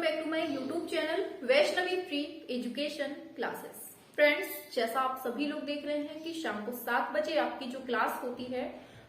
Back to my YouTube channel Vaishnavi free education classes. Friends, जैसा आप सभी लोग देख रहे हैं कि शाम को 7 बजे आपकी जो क्लास होती है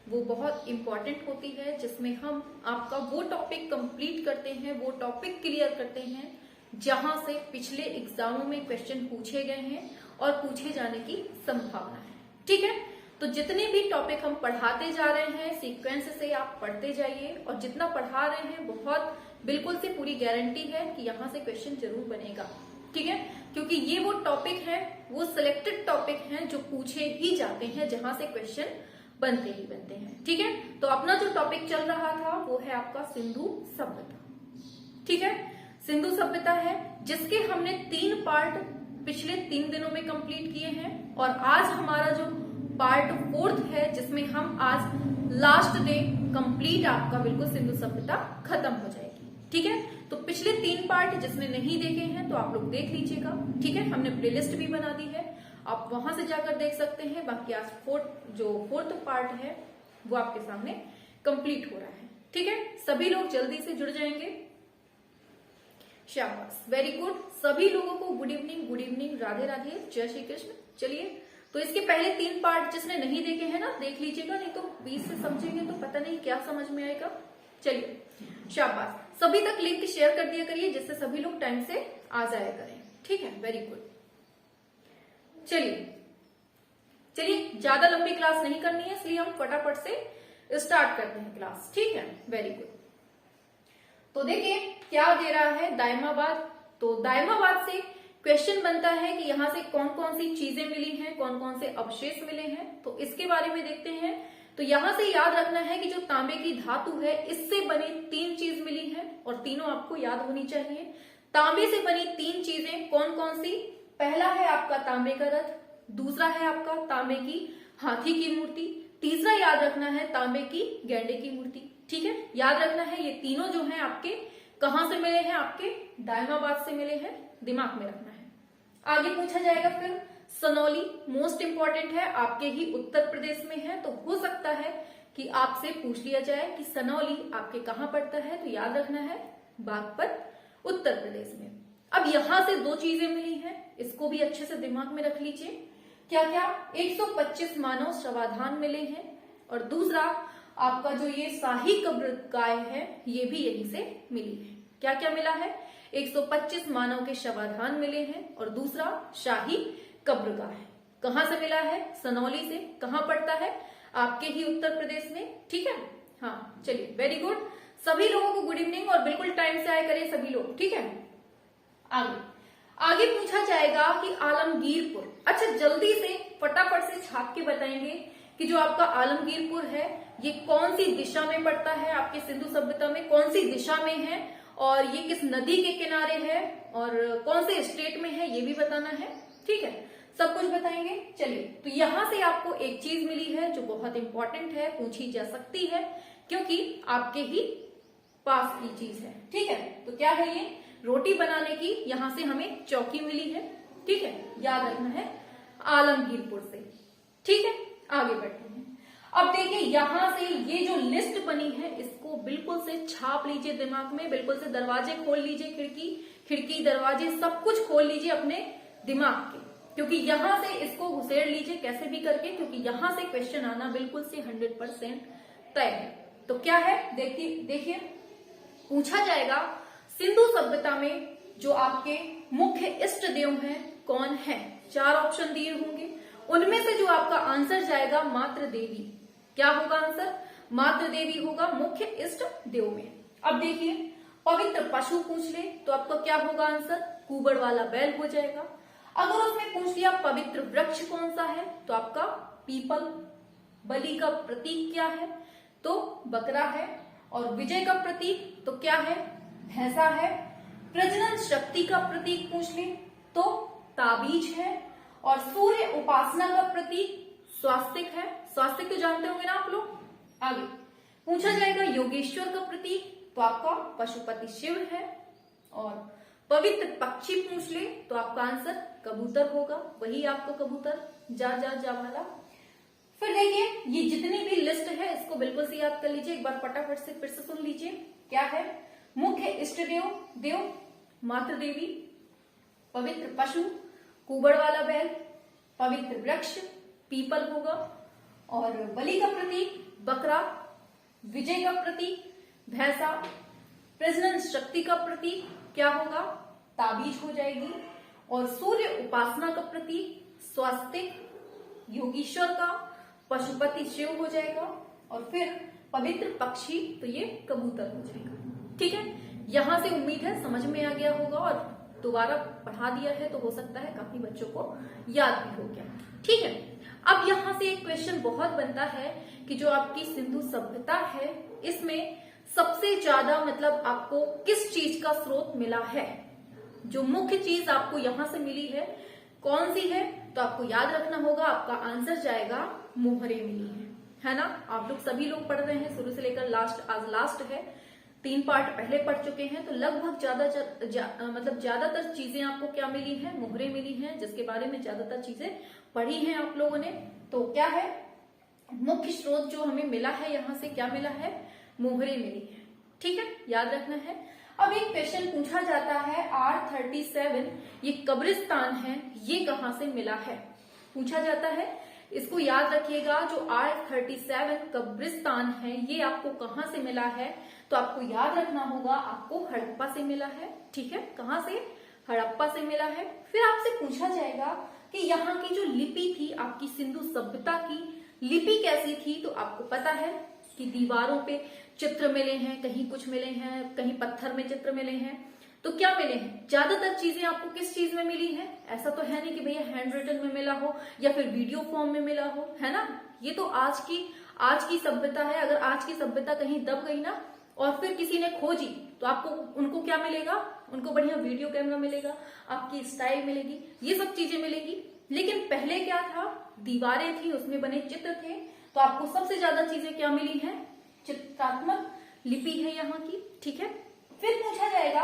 वो बहुत इंपॉर्टेंट होती है, जिसमें हम आपका वो टॉपिक कंप्लीट करते हैं, वो टॉपिक क्लियर करते हैं जहां से पिछले एग्जामों में क्वेश्चन पूछे गए हैं और पूछे जाने की संभावना है। ठीक है, तो जितने भी टॉपिक हम पढ़ाते जा रहे हैं सीक्वेंस से आप पढ़ते जाइए, और जितना पढ़ा रहे हैं बहुत बिल्कुल से पूरी गारंटी है कि यहाँ से क्वेश्चन जरूर बनेगा। ठीक है, क्योंकि ये वो टॉपिक है, वो सिलेक्टेड टॉपिक हैं जो पूछे ही जाते हैं, जहां से क्वेश्चन बनते ही बनते हैं। ठीक है, तो अपना जो टॉपिक चल रहा था वो है आपका सिंधु सभ्यता। ठीक है, सिंधु सभ्यता है जिसके हमने 3 पार्ट पिछले 3 दिनों में कंप्लीट किए हैं, और आज हमारा जो पार्ट 4th है जिसमें हम आज लास्ट डे कंप्लीट आपका बिल्कुल सिंधु सभ्यता खत्म हो जाएगी। ठीक है, तो पिछले 3 पार्ट जिसने नहीं देखे हैं तो आप लोग देख लीजिएगा। ठीक है, हमने प्लेलिस्ट भी बना दी है, आप वहां से जाकर देख सकते हैं। बाकी आज 4th पार्ट है वो आपके सामने कंप्लीट हो रहा है। ठीक है, सभी लोग जल्दी से जुड़ जाएंगे। शाबाश, वेरी गुड। सभी लोगों को गुड इवनिंग, राधे राधे, जय श्री कृष्ण। चलिए, तो इसके पहले 3 पार्ट जिसने नहीं देखे हैं ना देख लीजिएगा, नहीं तो बीच से समझेंगे तो पता नहीं क्या समझ में आएगा। चलिए, शाबाश, सभी तक लिंक शेयर कर दिया करिए जिससे सभी लोग टाइम से आ जाया करें। ठीक है, वेरी गुड। चलिए, ज्यादा लंबी क्लास नहीं करनी है, इसलिए हम फटाफट से स्टार्ट करते हैं क्लास। ठीक है, वेरी गुड। तो देखिए क्या दे रहा है दायमाबाद। तो दायमाबाद से क्वेश्चन बनता है कि यहाँ से कौन कौन सी चीजें मिली हैं, कौन कौन से अवशेष मिले हैं, तो इसके बारे में देखते हैं। तो यहां से याद रखना है कि जो तांबे की धातु है इससे बनी 3 चीज मिली है, और तीनों आपको याद होनी चाहिए। तांबे से बनी 3 चीजें कौन कौन सी? पहला है आपका तांबे का रथ, दूसरा है आपका तांबे की हाथी की मूर्ति, तीसरा याद रखना है तांबे की गैंडे की मूर्ति। ठीक है, याद रखना है ये तीनों जो है आपके कहां से मिले हैं? आपके दायमाबाद से मिले हैं, दिमाग में रखना है। आगे पूछा जाएगा फिर सनौली, मोस्ट इंपॉर्टेंट है, आपके ही उत्तर प्रदेश में है, तो हो सकता है कि आपसे पूछ लिया जाए कि सनौली आपके कहां पड़ता है, तो याद रखना है बागपत, उत्तर प्रदेश में। अब यहां से 2 चीजें मिली हैं, इसको भी अच्छे से दिमाग में रख लीजिए। क्या क्या? 125 मानव शवाधान मिले हैं, और दूसरा आपका जो ये शाही कब्रगाह है ये भी यहीं से मिली है। क्या क्या मिला है? 125 मानव के शवाधान मिले हैं, और दूसरा शाही कब्रगाह है। कहां से मिला है? सनौली से। कहां पड़ता है? आपके ही उत्तर प्रदेश में। ठीक है, हाँ, चलिए, वेरी गुड। सभी लोगों को गुड इवनिंग, और बिल्कुल टाइम से आए करें सभी लोग। ठीक है, आगे पूछा जाएगा कि आलमगीरपुर। अच्छा, जल्दी से फटाफट से छाप के बताएंगे कि जो आपका आलमगीरपुर है ये कौन सी दिशा में पड़ता है, आपके सिंधु सभ्यता में कौन सी दिशा में है, और ये किस नदी के किनारे है, और कौन से स्टेट में है, ये भी बताना है। ठीक है, सब कुछ बताएंगे। चलिए, तो यहां से आपको एक चीज मिली है जो बहुत इंपॉर्टेंट है, पूछी जा सकती है क्योंकि आपके ही पास की चीज है। ठीक है, तो क्या है ये? रोटी बनाने की यहां से हमें चौकी मिली है। ठीक है, याद रखना है आलमगीरपुर से। ठीक है, आगे बढ़ते हैं। अब देखिए यहां से ये जो लिस्ट बनी है इसको बिल्कुल से छाप लीजिए दिमाग में, बिल्कुल से दरवाजे खोल लीजिए, खिड़की दरवाजे सब कुछ खोल लीजिए अपने दिमाग के, क्योंकि यहां से इसको घुसेड़ लीजिए कैसे भी करके, क्योंकि यहां से क्वेश्चन आना बिल्कुल से 100% तय है। तो क्या है? देखिए पूछा जाएगा सिंधु सभ्यता में जो आपके मुख्य इष्ट देव हैं कौन है। 4 ऑप्शन दिए होंगे, उनमें से जो आपका आंसर जाएगा मातृ देवी। क्या होगा आंसर? मातृ देवी होगा मुख्य इष्ट देव में। अब देखिए, पवित्र पशु पूछ ले तो आपका क्या होगा आंसर? कुबड़ वाला बैल हो जाएगा। अगर उसमें पूछ लिया पवित्र वृक्ष कौन सा है तो आपका पीपल। बलि का प्रतीक क्या है? तो बकरा है। और विजय का प्रतीक तो क्या है? भैंसा है। प्रजनन शक्ति का प्रतीक पूछ ले तो ताबीज है। और सूर्य उपासना का प्रतीक स्वास्तिक है। स्वास्तिक तो जानते होंगे ना आप लोग। आगे पूछा जाएगा योगेश्वर का प्रतीक तो आपका पशुपति शिव है। और पवित्र पक्षी पूछ ले तो आपका आंसर कबूतर होगा, वही आपका कबूतर जा वाला। फिर देखिए ये जितनी भी लिस्ट है इसको बिल्कुल से याद कर लीजिए, एक बार फटाफट से फिर से सुन लीजिए। क्या है? मुख्य इष्ट देव मातृ देवी, पवित्र पशु कुबड़ वाला बैल, पवित्र वृक्ष पीपल होगा, और बलि का प्रतीक बकरा, विजय का प्रतीक भैंसा, प्रजनन शक्ति का प्रतीक क्या होगा, ताबीज हो जाएगी, और सूर्य उपासना का प्रतीक स्वास्तिक, योगीश्वर का पशुपति शिव हो जाएगा, और फिर पवित्र पक्षी तो ये कबूतर हो जाएगा। ठीक है, यहां से उम्मीद है समझ में आ गया होगा, और दोबारा पढ़ा दिया है तो हो सकता है काफी बच्चों को याद भी हो गया। ठीक है, अब यहां से एक क्वेश्चन बहुत बनता है कि जो आपकी सिंधु सभ्यता है इसमें सबसे ज्यादा मतलब आपको किस चीज का स्रोत मिला है, जो मुख्य चीज आपको यहां से मिली है कौन सी है, तो आपको याद रखना होगा, आपका आंसर जाएगा मोहरे मिली है ना। आप लोग सभी लोग पढ़ रहे हैं शुरू से लेकर लास्ट, आज लास्ट है, 3 पार्ट पहले पढ़ चुके हैं, तो लगभग मतलब ज्यादातर चीजें आपको क्या मिली है, मोहरे मिली हैं, जिसके बारे में ज्यादातर चीजें पढ़ी हैं आप लोगों ने। तो क्या है मुख्य स्रोत जो हमें मिला है, यहां से क्या मिला है, मोहरे मिली है। ठीक है, याद रखना है। अब एक क्वेश्चन पूछा जाता है R37 ये कब्रिस्तान है, ये कहां से मिला है, पूछा जाता है। इसको याद रखिएगा, जो R37 कब्रिस्तान है ये आपको कहां से मिला है, तो आपको याद रखना होगा आपको हड़प्पा से मिला है। ठीक है, कहां से, हड़प्पा से मिला है। फिर आपसे पूछा जाएगा कि यहाँ की जो लिपि थी आपकी सिंधु सभ्यता की लिपि कैसी थी, तो आपको पता है कि दीवारों पे चित्र मिले हैं, कहीं कुछ मिले हैं, कहीं पत्थर में चित्र मिले हैं, तो क्या मिले हैं, ज्यादातर चीजें आपको किस चीज में मिली है, ऐसा तो है नहीं कि भैया हैंड रिटन में मिला हो या फिर वीडियो फॉर्म में मिला हो, है ना। ये तो आज की सभ्यता है। अगर आज की सभ्यता कहीं दब गई ना और फिर किसी ने खोजी तो आपको उनको क्या मिलेगा, उनको बढ़िया वीडियो कैमरा मिलेगा, आपकी स्टाइल मिलेगी, ये सब चीजें मिलेगी। लेकिन पहले क्या था, दीवारें थी, उसमें बने चित्र थे, तो आपको सबसे ज्यादा चीजें क्या मिली हैं, चित्रात्मक लिपि है यहाँ की। ठीक है, फिर पूछा जाएगा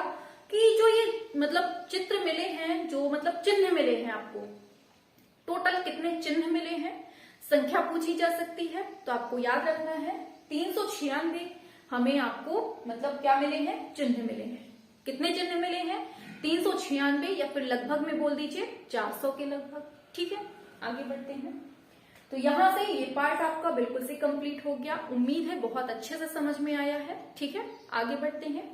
कि जो ये मतलब चित्र मिले हैं, जो मतलब चिन्ह मिले हैं, आपको टोटल कितने चिन्ह मिले हैं, संख्या पूछी जा सकती है। तो आपको याद रखना है 396 हमें आपको मतलब क्या मिले हैं, चिन्ह मिले हैं। कितने चिन्ह मिले हैं, 396, या फिर लगभग में बोल दीजिए 400 के लगभग। ठीक है, आगे बढ़ते हैं। तो यहां से ये पार्ट आपका बिल्कुल से कंप्लीट हो गया, उम्मीद है बहुत अच्छे से समझ में आया है। ठीक है, आगे बढ़ते हैं।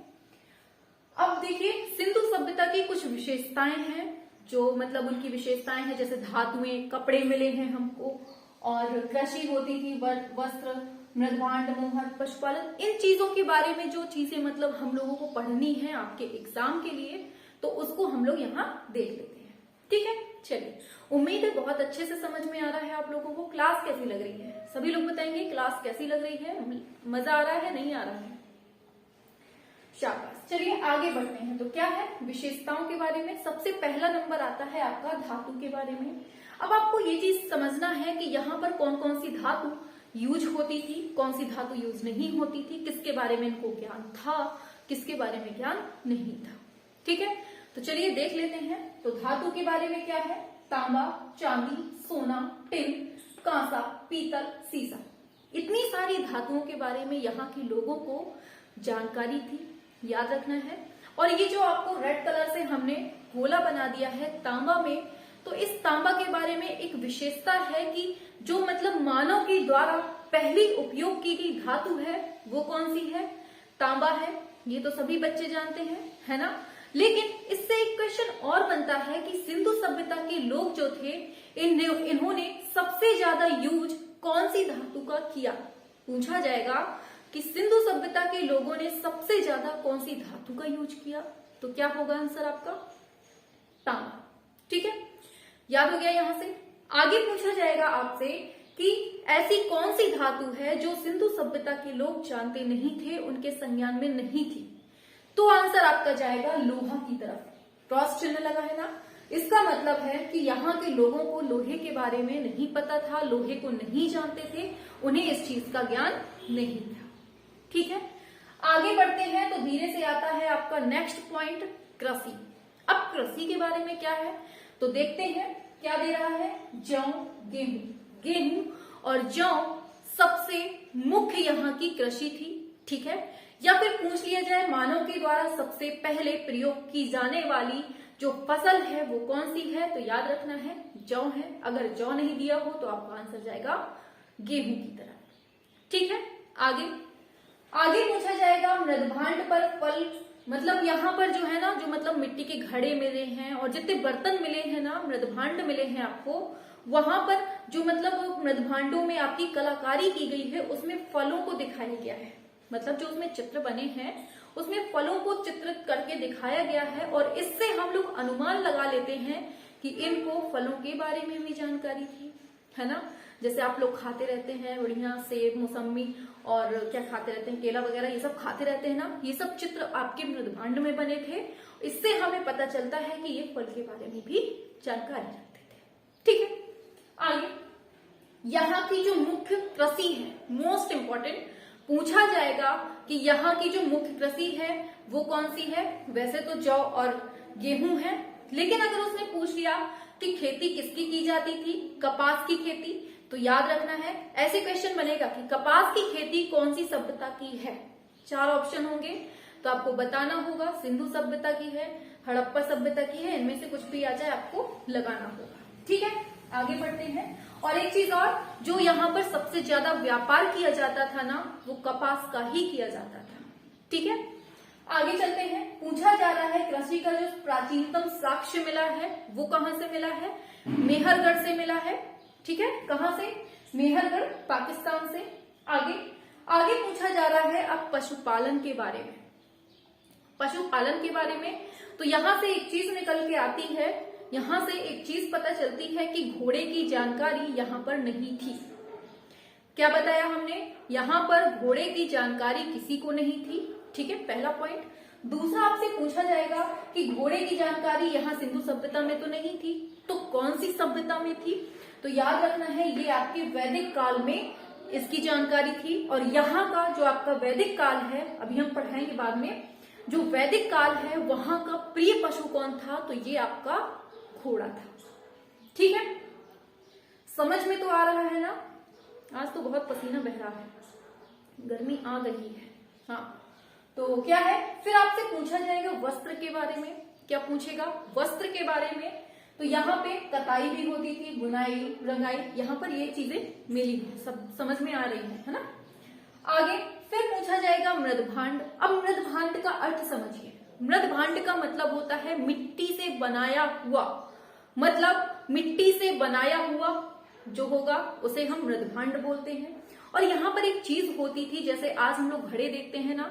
अब देखिए सिंधु सभ्यता की कुछ विशेषताएं हैं, जो मतलब उनकी विशेषताएं हैं, जैसे धातुएं, कपड़े मिले हैं हमको, और कृषि होती थी, वस्त्र, मृदभांड, मोहर, पशुपालन, इन चीजों के बारे में जो चीजें मतलब हम लोगों को पढ़नी है आपके एग्जाम के लिए, तो उसको हम लोग यहाँ देख लेते हैं। ठीक है, चलिए, उम्मीद है बहुत अच्छे से समझ में आ रहा है आप लोगों को। क्लास कैसी लग रही है, सभी लोग बताएंगे क्लास कैसी लग रही है, मजा आ रहा है, नहीं आ रहा है, शाबाश। चलिए आगे बढ़ते हैं। तो क्या है विशेषताओं के बारे में, सबसे पहला नंबर आता है आपका धातु के बारे में। अब आपको ये चीज समझना है कि यहाँ पर कौन कौन सी धातु यूज होती थी, कौन सी धातु यूज नहीं होती थी, किसके बारे में इनको ज्ञान था, किसके बारे में ज्ञान नहीं था। ठीक है, तो चलिए देख लेते हैं। तो धातु के बारे में क्या है, तांबा, चांदी, सोना, टिन, कांसा, पीतल, सीसा, इतनी सारी धातुओं के बारे में यहाँ के लोगों को जानकारी थी, याद रखना है। और ये जो आपको रेड कलर से हमने गोला बना दिया है तांबा में, तो इस तांबा के बारे में एक विशेषता है कि जो मतलब मानव के द्वारा पहली उपयोग की गई धातु है वो कौन सी है, तांबा है। ये तो सभी बच्चे जानते हैं, है ना। लेकिन इससे एक क्वेश्चन और बनता है कि सिंधु सभ्यता के लोग जो थे इन्होंने सबसे ज्यादा यूज कौन सी धातु का किया, पूछा जाएगा कि सिंधु सभ्यता के लोगों ने सबसे ज्यादा कौन सी धातु का यूज किया, तो क्या होगा आंसर आपका, तांबा। ठीक है, याद हो गया। यहां से आगे पूछा जाएगा आपसे कि ऐसी कौन सी धातु है जो सिंधु सभ्यता के लोग जानते नहीं थे, उनके संज्ञान में नहीं थी, तो आंसर आपका जाएगा लोहा की तरफ। क्रॉस चिन्ह लगा है ना, इसका मतलब है कि यहाँ के लोगों को लोहे के बारे में नहीं पता था, लोहे को नहीं जानते थे, उन्हें इस चीज का ज्ञान नहीं था। ठीक है, आगे बढ़ते हैं। तो धीरे से आता है आपका नेक्स्ट पॉइंट, कृषि। अब कृषि के बारे में क्या है तो देखते हैं, क्या दे रहा है, जौ, गेहूं। गेहूं और जौ सबसे मुख्य यहाँ की कृषि थी, ठीक है। या फिर पूछ लिया जाए मानव के द्वारा सबसे पहले प्रयोग की जाने वाली जो फसल है वो कौन सी है, तो याद रखना है जौ है। अगर जौ नहीं दिया हो तो आपका आंसर जाएगा गेहूं की तरह, ठीक है। आगे आगे पूछा जाएगा मृदभांड पर फल, मतलब यहाँ पर जो है ना, जो मतलब मिट्टी के घड़े मिले हैं और जितने बर्तन मिले हैं ना, मृदभांड मिले हैं आपको, वहां पर जो मतलब मृदभांडों में आपकी कलाकारी की गई है उसमें फलों को दिखाया गया है। मतलब जो उसमें चित्र बने हैं उसमें फलों को चित्रित करके दिखाया गया है और इससे हम लोग अनुमान लगा लेते हैं कि इनको फलों के बारे में भी जानकारी थी, है ना। जैसे आप लोग खाते रहते हैं बढ़िया सेब, मौसमी और क्या खाते रहते हैं, केला वगैरह, ये सब खाते रहते हैं ना, ये सब चित्र आपके मृदभांड में बने थे। इससे हमें पता चलता है कि ये फल के बारे में भी जानकारी रखते थे, ठीक है। आगे यहाँ की जो मुख्य कृषि है, मोस्ट इंपॉर्टेंट, पूछा जाएगा कि यहाँ की जो मुख्य कृषि है वो कौन सी है। वैसे तो जौ और गेहूं है, लेकिन अगर उसने पूछ लिया कि खेती किसकी की जाती थी, कपास की खेती, तो याद रखना है ऐसे क्वेश्चन बनेगा कि कपास की खेती कौन सी सभ्यता की है। 4 ऑप्शन होंगे तो आपको बताना होगा सिंधु सभ्यता की है, हड़प्पा सभ्यता की है, इनमें से कुछ भी आ जाए आपको लगाना होगा, ठीक है। आगे बढ़ते हैं। और एक चीज और, जो यहाँ पर सबसे ज्यादा व्यापार किया जाता था ना, वो कपास का ही किया जाता था, ठीक है। आगे चलते हैं। पूछा जा रहा है कृषि का जो प्राचीनतम साक्ष्य मिला है वो कहां से मिला है, मेहरगढ़ से मिला है, ठीक है। कहां से, मेहरगढ़, पाकिस्तान से। आगे आगे पूछा जा रहा है अब पशुपालन के बारे में। पशुपालन के बारे में तो यहां से एक चीज निकल के आती है, यहां से एक चीज पता चलती है कि घोड़े की जानकारी यहां पर नहीं थी। क्या बताया हमने, यहां पर घोड़े की जानकारी किसी को नहीं थी, ठीक है, पहला पॉइंट। दूसरा आपसे पूछा जाएगा कि घोड़े की जानकारी यहाँ सिंधु सभ्यता में तो नहीं थी, तो कौन सी सभ्यता में थी, तो याद रखना है ये आपके वैदिक काल में इसकी जानकारी थी। और यहाँ का जो आपका वैदिक काल है, अभी हम पढ़ाएंगे बाद में, जो वैदिक काल है वहां का प्रिय पशु कौन था, तो ये आपका घोड़ा था, ठीक है। समझ में तो आ रहा है ना। आज तो बहुत पसीना बह रहा है, गर्मी आ गई है, हाँ। तो क्या है, फिर आपसे पूछा जाएगा वस्त्र के बारे में। क्या पूछेगा, वस्त्र के बारे में। तो यहाँ पे कताई भी होती थी, बुनाई, रंगाई, यहाँ पर ये चीजें मिली है, सब समझ में आ रही है ना। आगे फिर पूछा जाएगा मृदभांड। अब मृदभांड का अर्थ समझिए। मृदभांड का मतलब होता है मिट्टी से बनाया हुआ, मतलब मिट्टी से बनाया हुआ जो होगा उसे हम मृदभांड बोलते हैं। और यहाँ पर एक चीज होती थी, जैसे आज हम लोग घड़े देखते हैं ना,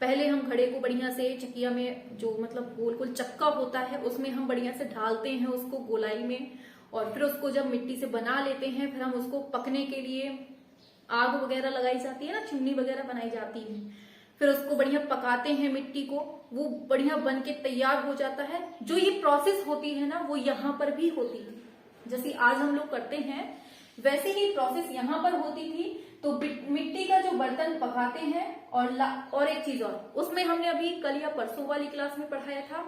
पहले हम घड़े को बढ़िया से चकिया में, जो मतलब गोल गोल चक्का होता है उसमें हम बढ़िया से ढालते हैं उसको गोलाई में, और फिर उसको जब मिट्टी से बना लेते हैं फिर हम उसको पकने के लिए आग वगैरह लगाई जाती है ना, चिमनी वगैरह बनाई जाती है, फिर उसको बढ़िया पकाते हैं मिट्टी को, वो बढ़िया बन के तैयार हो जाता है। जो ये प्रोसेस होती है ना वो यहाँ पर भी होती थी, जैसे आज हम लोग करते हैं वैसे ही प्रोसेस यहाँ पर होती थी। तो मिट्टी का जो बर्तन पकाते हैं, और एक चीज और, उसमें हमने अभी कल या परसों वाली क्लास में पढ़ाया था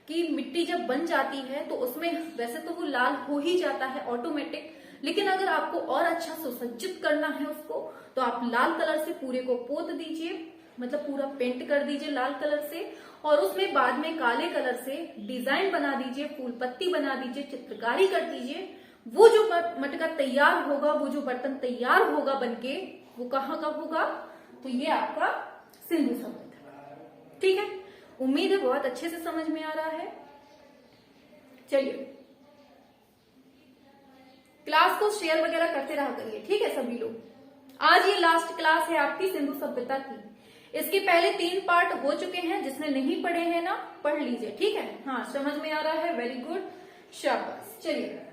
कि मिट्टी जब बन जाती है तो उसमें वैसे तो वो लाल हो ही जाता है ऑटोमेटिक, लेकिन अगर आपको और अच्छा सुसज्जित करना है उसको तो आप लाल कलर से पूरे को पोत दीजिए, मतलब पूरा पेंट कर दीजिए लाल कलर से, और उसमें बाद में काले कलर से डिजाइन बना दीजिए, फूल पत्ती बना दीजिए, चित्रकारी कर दीजिए। वो जो मटका तैयार होगा, वो जो बर्तन तैयार होगा बनके, वो कहाँ का होगा, तो ये आपका सिंधु सभ्यता, ठीक है। उम्मीद है बहुत अच्छे से समझ में आ रहा है। चलिए क्लास को शेयर वगैरह करते रहा करिए, ठीक है सभी लोग। आज ये लास्ट क्लास है आपकी सिंधु सभ्यता की। इसके पहले 3 पार्ट हो चुके हैं, जिसने नहीं पढ़े हैं ना पढ़ लीजिए, ठीक है। हाँ समझ में आ रहा है, वेरी गुड, शाबाश। चलिए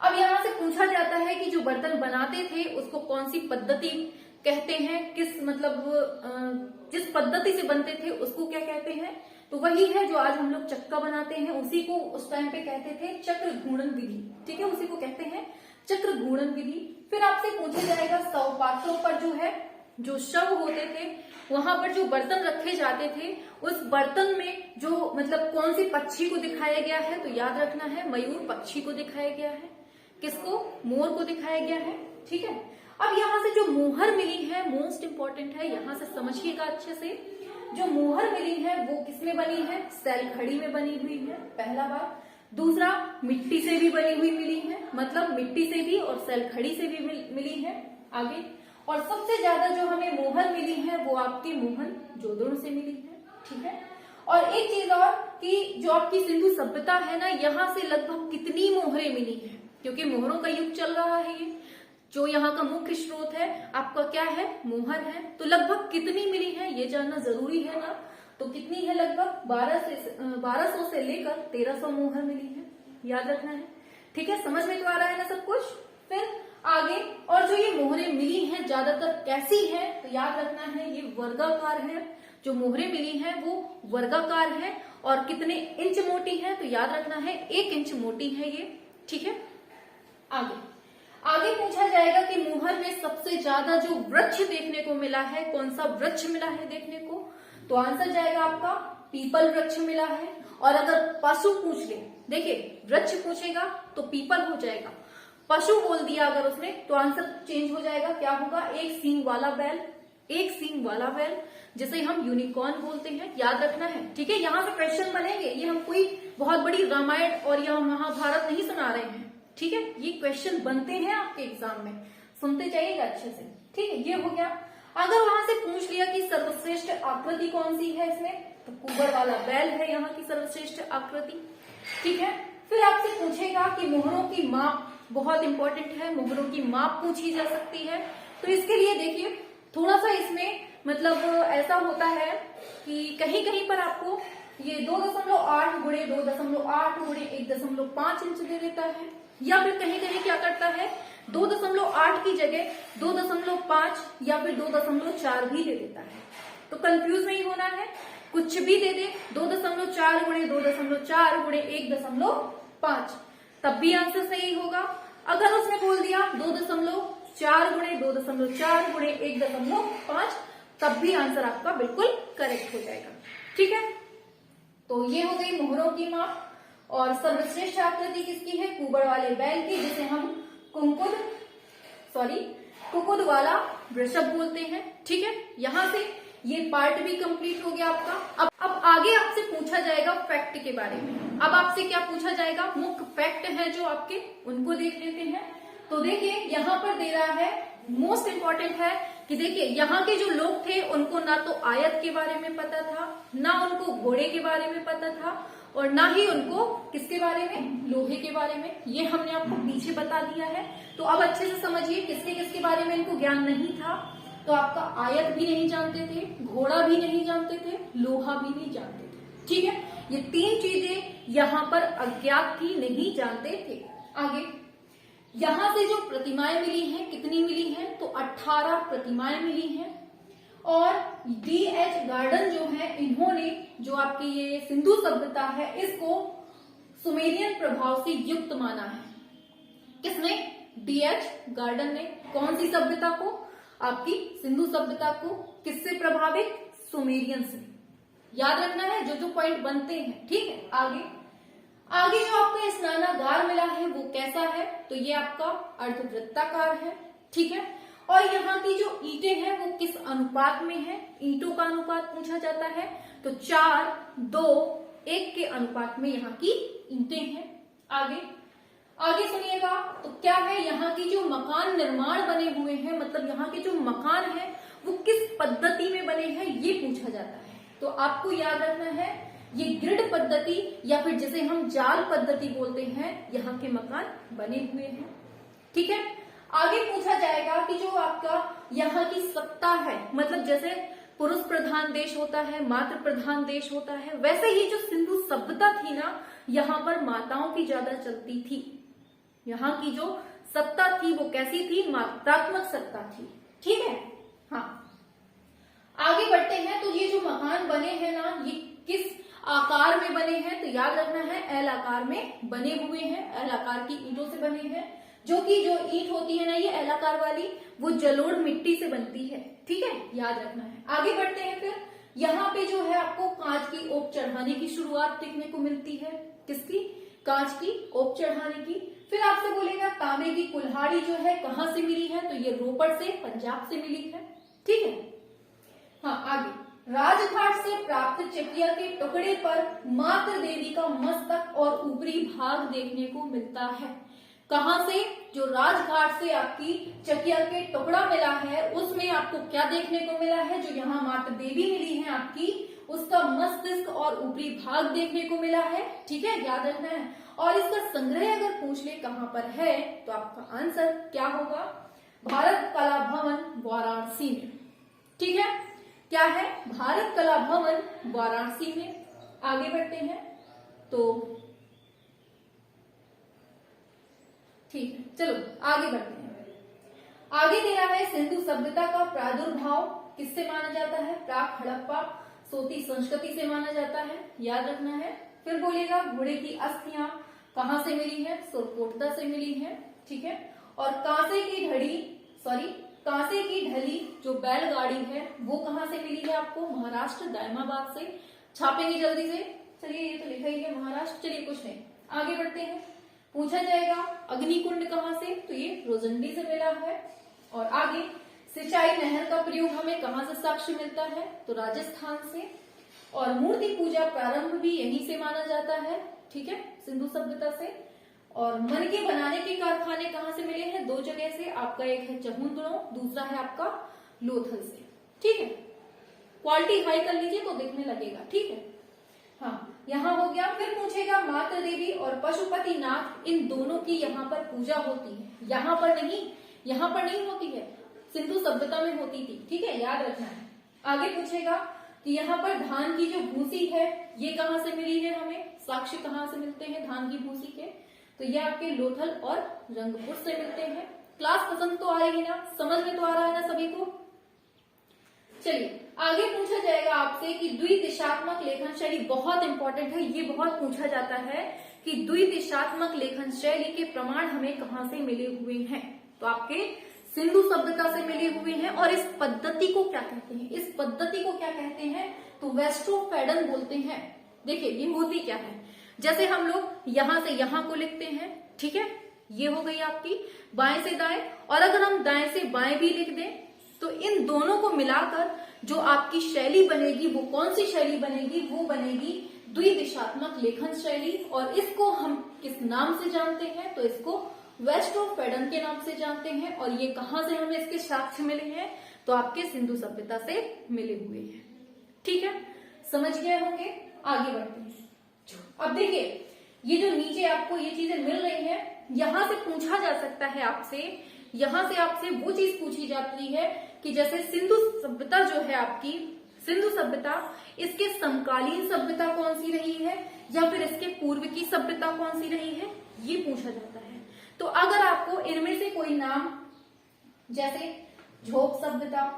अब यहां से पूछा जाता है कि जो बर्तन बनाते थे उसको कौन सी पद्धति कहते हैं, किस मतलब जिस पद्धति से बनते थे उसको क्या कहते हैं, तो वही है जो आज हम लोग चक्का बनाते हैं, उसी को उस टाइम पे कहते थे चक्र घूर्णन विधि, ठीक है, उसी को कहते हैं चक्र घूर्णन विधि। फिर आपसे पूछा जाएगा शव पात्रों पर जो है, जो शव होते थे वहां पर जो बर्तन रखे जाते थे, उस बर्तन में जो मतलब कौन सी पक्षी को दिखाया गया है, तो याद रखना है मयूर पक्षी को दिखाया गया है। किसको, मोर को दिखाया गया है, ठीक है। अब यहाँ से जो मोहर मिली है मोस्ट इंपॉर्टेंट है, यहाँ से समझिएगा अच्छे से। जो मोहर मिली है वो किसमें बनी है? सेल खड़ी में बनी हुई है, पहला बात। दूसरा, मिट्टी से भी बनी हुई मिली है, मतलब मिट्टी से भी और सेल खड़ी से भी मिली है। आगे, और सबसे ज्यादा जो हमें मोहर मिली है वो आपकी मोहन जोदड़ो से मिली है, ठीक है। और एक चीज और कि जो आपकी सिंधु सभ्यता है ना, यहाँ से लगभग कितनी मोहरें मिली हैं, क्योंकि मोहरों का युग चल रहा है। ये जो यहाँ का मुख्य स्रोत है आपका क्या है? मोहर है। तो लगभग कितनी मिली है ये जानना जरूरी है ना। तो कितनी है? लगभग 1200 से लेकर 1300 मोहर मिली है, याद रखना है, ठीक है। समझ में तो आ रहा है ना सब कुछ। फिर आगे, और जो ये मोहरें मिली हैं ज्यादातर कैसी है? तो याद रखना है ये वर्गाकार है। जो मोहरें मिली हैं वो वर्गाकार है। और कितने इंच मोटी है? तो याद रखना है 1 इंच मोटी है ये, ठीक है। आगे पूछा जाएगा कि मोहर में सबसे ज्यादा जो वृक्ष देखने को मिला है, कौन सा वृक्ष मिला है देखने को? तो आंसर जाएगा आपका पीपल वृक्ष मिला है। और अगर पशु पूछ ले, देखिए वृक्ष पूछेगा तो पीपल हो जाएगा, पशु बोल दिया अगर उसने तो आंसर चेंज हो जाएगा, क्या होगा? एक सींग वाला बैल, एक सींग वाला बैल, जिसे हम यूनिकॉर्न बोलते हैं, याद रखना है, ठीक है। यहाँ से क्वेश्चन बनेंगे, ये हम कोई बहुत बड़ी रामायण और या महाभारत नहीं सुना रहे हैं, ठीक है। ये क्वेश्चन बनते हैं आपके एग्जाम में, सुनते जाइएगा अच्छे से, ठीक है। ये हो गया। अगर वहां से पूछ लिया कि सर्वश्रेष्ठ आकृति कौन सी है इसमें, तो कुबर वाला बैल है यहाँ की सर्वश्रेष्ठ आकृति, ठीक है। फिर आपसे पूछेगा कि मोहरों की माप, बहुत इंपॉर्टेंट है, मोहरों की माप पूछी जा सकती है। तो इसके लिए देखिए थोड़ा सा इसमें मतलब ऐसा होता है कि कहीं कहीं पर आपको ये 2.8 गुणे 2.8 गुणे 1.5 इंच दे देता है, या फिर कहीं कहीं क्या करता है 2.8 की जगह 2.5 या फिर 2.4 भी दे देता है। तो कंफ्यूज नहीं होना है, कुछ भी दे दे 2.4 गुणे 2.4 गुणे 1.5 तब भी आंसर सही होगा। अगर उसने बोल दिया 2.4 गुणे 2.4 गुणे 1.5 तब भी आंसर आपका बिल्कुल करेक्ट हो जाएगा, ठीक है। तो ये हो गई मोहरों की माप। और सर्वश्रेष्ठ आकृति किसकी है? कुबर वाले बैल की, जिसे हम कुकुद वाला वृषभ बोलते हैं, ठीक है। यहाँ से ये पार्ट भी कंप्लीट हो गया आपका। अब आगे आपसे पूछा जाएगा फैक्ट के बारे में। अब आपसे क्या पूछा जाएगा? मुख्य फैक्ट है जो आपके, उनको देख लेते हैं। तो देखिए यहाँ पर दे रहा है, मोस्ट इंपॉर्टेंट है कि देखिए यहाँ के जो लोग थे उनको ना तो आयत के बारे में पता था, ना उनको घोड़े के बारे में पता था, और ना ही उनको किसके बारे में? लोहे के बारे में। ये हमने आपको पीछे बता दिया है। तो अब अच्छे से समझिए किसके किसके बारे में इनको ज्ञान नहीं था। तो आपका आयत भी नहीं जानते थे, घोड़ा भी नहीं जानते थे, लोहा भी नहीं जानते थे, ठीक है। ये 3 चीजें यहाँ पर अज्ञात थी, नहीं जानते थे। आगे यहाँ से जो प्रतिमाएं मिली हैं, कितनी मिली हैं? तो 18 प्रतिमाएं मिली हैं। और D.H. गार्डन जो है, इन्होंने जो आपकी ये सिंधु सभ्यता है इसको सुमेरियन प्रभाव से युक्त माना है। किसने? D.H. गार्डन ने। कौन सी सभ्यता को? आपकी सिंधु सभ्यता को। किससे प्रभावित? सुमेरियन से। याद रखना है जो जो पॉइंट बनते हैं, ठीक है। आगे जो आपको स्नानागार मिला है वो कैसा है? तो ये आपका अर्धवृत्ताकार है, ठीक है। और यहाँ की जो ईंटें हैं वो किस अनुपात में है? ईंटों का अनुपात पूछा जाता है, तो 4:2:1 के अनुपात में यहाँ की ईंटें हैं। आगे सुनिएगा, तो क्या है यहाँ की जो मकान निर्माण बने हुए हैं, मतलब यहाँ के जो मकान है वो किस पद्धति में बने हैं, ये पूछा जाता है। तो आपको याद रखना है ये ग्रिड पद्धति या फिर जिसे हम जाल पद्धति बोलते हैं, यहाँ के मकान बने हुए हैं, ठीक है। आगे पूछा जाएगा कि जो आपका यहाँ की सत्ता है, मतलब जैसे पुरुष प्रधान देश होता है, मातृ प्रधान देश होता है, वैसे ही जो सिंधु सभ्यता थी ना, यहाँ पर माताओं की ज्यादा चलती थी। यहाँ की जो सत्ता थी वो कैसी थी? मात्रात्मक सत्ता थी, ठीक है। हाँ, आगे बढ़ते हैं। तो ये जो मकान बने हैं ना, ये किस आकार में बने हैं? तो याद रखना है एल आकार में बने हुए हैं, एल आकार की ईंटों से बने हैं। जो ईंट होती है ना, ये एल आकार वाली, वो जलोढ़ मिट्टी से बनती है, ठीक है, याद रखना है। आगे बढ़ते हैं। फिर यहाँ पे जो है आपको कांच की ओप चढ़ाने की शुरुआत देखने को मिलती है। किसकी? कांच की ओप चढ़ाने की। फिर आपसे बोलेगा तांबे की कुल्हाड़ी जो है कहां से मिली है, तो ये रोपड़ से, पंजाब से मिली है। ठीक है। हाँ, आगे राजघाट से प्राप्त चकिया के टुकड़े पर मातृ देवी का मस्तक और ऊपरी भाग देखने को मिलता है। कहां से? जो राजघाट से आपकी चकिया के टुकड़ा मिला है उसमें आपको क्या देखने को मिला है? जो यहाँ मातृ देवी मिली है आपकी, उसका मस्तिष्क और ऊपरी भाग देखने को मिला है। ठीक है, याद रखना है। और इसका संग्रह अगर पूछ ले कहां पर है, तो आपका आंसर क्या होगा? भारत कला भवन वाराणसी में। ठीक है, क्या है? भारत कला भवन वाराणसी में। आगे बढ़ते हैं तो ठीक है, चलो आगे बढ़ते हैं। आगे दे रहा है सिंधु सभ्यता का प्रादुर्भाव किससे माना जाता है? प्राक हड़प्पा सोती संस्कृति से माना जाता है, याद रखना है। फिर बोलेगा घोड़े की अस्थियां कहां से मिली है? सोरपोटदा से मिली है। ठीक है। और कांसे की ढली जो बैलगाड़ी है वो कहां से मिली है आपको? महाराष्ट्र दायमाबाद से। छापेंगे जल्दी से। चलिए, ये तो लिखा ही है महाराष्ट्र। चलिए कुछ नहीं, आगे बढ़ते हैं। पूछा जाएगा अग्निकुंड कहां से? तो ये रोजंडी से मिला है। और आगे सिंचाई नहर का प्रयोग हमें कहां से साक्ष्य मिलता है? तो राजस्थान से। और मूर्ति पूजा प्रारंभ भी यहीं से माना जाता है। ठीक है, सिंधु सभ्यता से। और मनके बनाने के कारखाने कहां से मिले हैं? दो जगह से। आपका एक है चहुंदड़ो, दूसरा है आपका लोथल से। ठीक है, क्वालिटी हाई कर लीजिए तो दिखने लगेगा। ठीक है, हाँ, यहाँ हो गया। फिर पूछेगा मातृ देवी और पशुपति नाथ, इन दोनों की यहाँ पर पूजा होती है। यहाँ पर नहीं होती है, सिंधु सभ्यता में होती थी। ठीक है, याद रखना है। आगे पूछेगा कि यहाँ पर धान की जो भूसी है ये कहाँ से मिली है? हमें साक्ष्य कहाँ से मिलते हैं धान की भूसी के? तो ये आपके लोथल और रंगपुर से मिलते हैं। क्लास पसंद तो आएगी ना? समझ में तो आ रहा है ना सभी को? चलिए आगे पूछा जाएगा आपसे कि द्विदिशात्मक लेखन शैली, बहुत इंपॉर्टेंट है, ये बहुत पूछा जाता है कि द्विदिशात्मक लेखन शैली के प्रमाण हमें कहां से मिले हुए हैं? तो आपके सिंधु सभ्यता से मिले हुए हैं। और इस पद्धति को क्या कहते हैं? इस पद्धति को क्या कहते हैं? तो वेस्ट्रोफेडन बोलते हैं। देखिए ये होती क्या है, जैसे हम लोग यहां से यहां को लिखते हैं। ठीक है, ये हो गई आपकी बाएं से दाएं। और अगर हम दाएं से बाएं भी लिख दें तो इन दोनों को मिलाकर जो आपकी शैली बनेगी वो कौन सी शैली बनेगी? वो बनेगी द्विदिशात्मक लेखन शैली। और इसको हम किस नाम से जानते हैं? तो इसको वेस्ट्रोफेडन के नाम से जानते हैं। और ये कहां से हमें इसके साक्ष्य मिले हैं? तो आपके सिंधु सभ्यता से मिले हुए हैं। ठीक है, समझ गए होंगे। आगे बढ़ते हैं। अब देखिए ये जो नीचे आपको ये चीजें मिल रही हैं, यहां से पूछा जा सकता है आपसे, यहां से आपसे वो चीज पूछी जाती है कि जैसे सिंधु सभ्यता जो है आपकी, सिंधु सभ्यता, इसके समकालीन सभ्यता कौन सी रही है या फिर इसके पूर्व की सभ्यता कौन सी रही है, ये पूछा जाता है। तो अगर आपको इनमें से कोई नाम, जैसे झोप सभ्यता,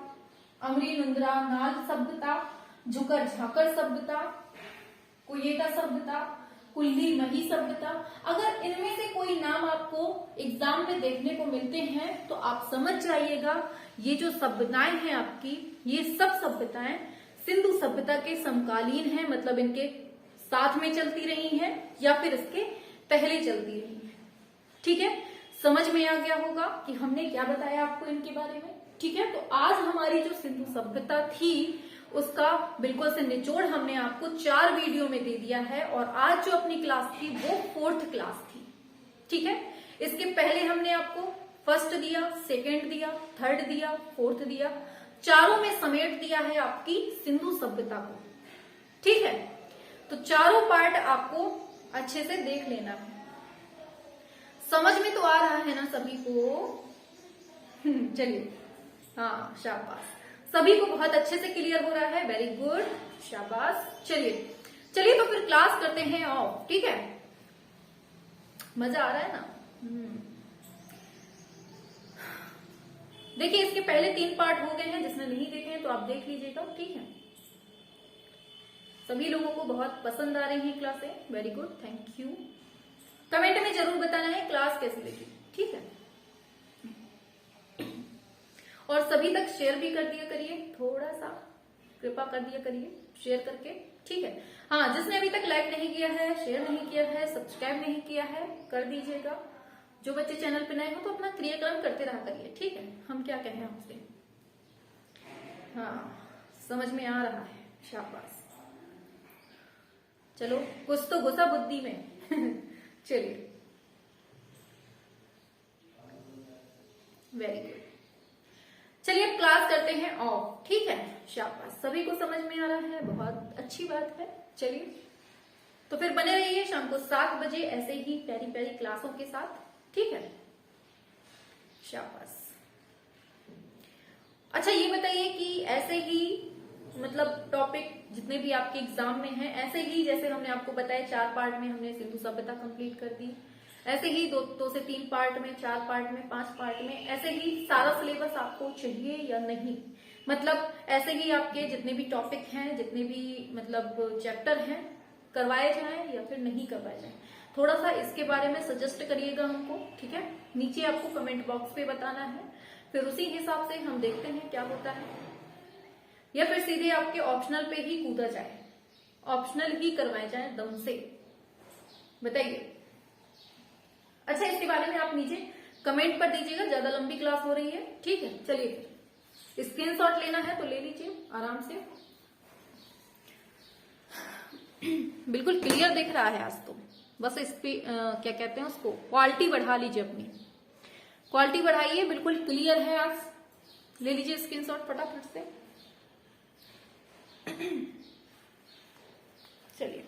अमरी नुंद्रा नाल सभ्यता, झुकर झाकर सभ्यता, कुयेटा सभ्यता, कुल्ली मही सभ्यता, अगर इनमें से कोई नाम आपको एग्जाम में देखने को मिलते हैं तो आप समझ जाइएगा ये जो सभ्यताएं हैं आपकी, ये सब सभ्यताएं सिंधु सभ्यता के समकालीन हैं, मतलब इनके साथ में चलती रही हैं या फिर इसके पहले चलती रही हैं। ठीक है, समझ में आ गया होगा कि हमने क्या बताया आपको इनके बारे में। ठीक है, तो आज हमारी जो सिंधु सभ्यता थी उसका बिल्कुल से निचोड़ हमने आपको 4 वीडियो में दे दिया है। और आज जो अपनी क्लास थी वो 4th क्लास थी। ठीक है, इसके पहले हमने आपको फर्स्ट दिया, सेकंड दिया, थर्ड दिया, 4th दिया, चारों में समेट दिया है आपकी सिंधु सभ्यता को। ठीक है, तो चारों पार्ट आपको अच्छे से देख लेना है। समझ में तो आ रहा है ना सभी को? चलिए, हाँ शाबाश, सभी को बहुत अच्छे से क्लियर हो रहा है। वेरी गुड, शाबाश। चलिए तो फिर क्लास करते हैं ऑफ। ठीक है, मजा आ रहा है ना? देखिए इसके पहले 3 पार्ट हो गए हैं, जिसने नहीं देखे हैं तो आप देख लीजिएगा। ठीक है, सभी लोगों को बहुत पसंद आ रही हैं क्लासें। Very good, thank you. Comment में जरूर बताना है क्लास कैसी लगी। ठीक है, और सभी तक शेयर भी कर दिया करिए, थोड़ा सा कृपा कर दिया करिए शेयर करके। ठीक है, हाँ, जिसने अभी तक लाइक नहीं किया है, शेयर नहीं किया है, सब्सक्राइब नहीं किया है, कर दीजिएगा। जो बच्चे चैनल पे नए हो तो अपना क्रियाक्रम करते रहा करिए, ठीक है। हम क्या कहें आपसे, हाँ समझ में आ रहा है, शाबाश। चलो कुछ तो घुसा बुद्धि में चलिए, वेरी गुड। चलिए अब क्लास करते हैं ऑफ, ठीक है। शाबाश, सभी को समझ में आ रहा है, बहुत अच्छी बात है। चलिए तो फिर बने रहिए शाम को 7 बजे ऐसे ही प्यारी प्यारी क्लासों के साथ, ठीक है। शाबाश। अच्छा ये बताइए कि ऐसे ही मतलब टॉपिक जितने भी आपके एग्जाम में हैं, ऐसे ही जैसे हमने आपको बताया 4 पार्ट में हमने सिंधु सभ्यता कंप्लीट कर दी, ऐसे ही 2 से 3 पार्ट में, 4 पार्ट में, 5 पार्ट में, ऐसे ही सारा सिलेबस आपको चाहिए या नहीं, मतलब ऐसे ही आपके जितने भी टॉपिक हैं, जितने भी मतलब चैप्टर हैं, करवाए जाएं या फिर नहीं करवाए जाएं, थोड़ा सा इसके बारे में सजेस्ट करिएगा हमको, ठीक है। नीचे आपको कमेंट बॉक्स पे बताना है, फिर उसी हिसाब से हम देखते हैं क्या होता है, या फिर सीधे आपके ऑप्शनल पे ही कूदा जाए, ऑप्शनल ही करवाए जाए दम से, बताइए। अच्छा इसके बारे में आप नीचे कमेंट पर दीजिएगा, ज्यादा लंबी क्लास हो रही है, ठीक है। चलिए फिर स्क्रीनशॉट लेना है तो ले लीजिए आराम से। बिल्कुल क्लियर दिख रहा है आज तो, बस इस पे क्या कहते हैं उसको, क्वालिटी बढ़ा लीजिए, अपनी क्वालिटी बढ़ाइए, बिल्कुल क्लियर है आज। ले लीजिए स्क्रीनशॉट फटाफट से। चलिए